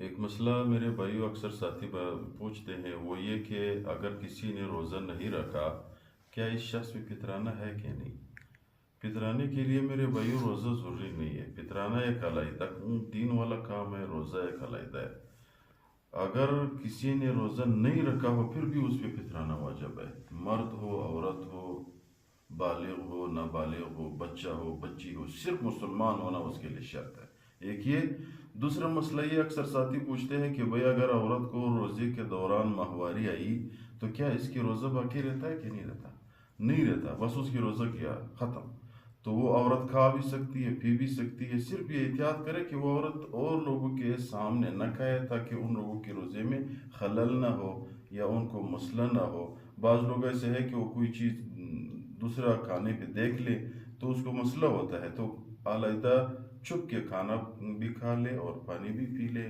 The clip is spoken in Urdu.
ایک مسئلہ میرے بھائیو اکثر ساتھی پوچھتے ہیں، وہ یہ کہ اگر کسی نے روزہ نہیں رکھا، کیا اس شخص میں فطرانہ ہے کہ نہیں؟ فطرانے کے لیے میرے بھائیو روزہ ضروری نہیں ہے۔ فطرانہ ایک علیحدہ دین والا کام ہے، روزہ ایک علیحدہ ہے۔ اگر کسی نے روزہ نہیں رکھا ہو پھر بھی اس پہ فطرانہ واجب ہے، مرد ہو، عورت ہو، بالغ ہو، نابالغ ہو، بچہ ہو، بچی ہو، صرف مسلمان ہونا اس کے لیے شرط ہے۔ ایک یہ دوسرا مسئلہ یہ اکثر ساتھی پوچھتے ہیں کہ بھئی اگر عورت کو روزے کے دوران ماہواری آئی تو کیا اس کی روزہ باقی رہتا ہے کہ نہیں رہتا؟ نہیں رہتا، بس اس کی روزہ کیا ختم۔ تو وہ عورت کھا بھی سکتی ہے، پی بھی سکتی ہے، صرف یہ احتیاط کرے کہ وہ عورت اور لوگوں کے سامنے نہ کھائے تاکہ ان لوگوں کے روزے میں خلل نہ ہو یا ان کو مسئلہ نہ ہو۔ بعض لوگ ایسے ہے کہ وہ کوئی چیز دوسرا کھانے پہ دیکھ لے تو اس کو مسئلہ ہوتا ہے، تو علیحدہ چھپ کے کھانا بھی کھا لے اور پانی بھی پی لے۔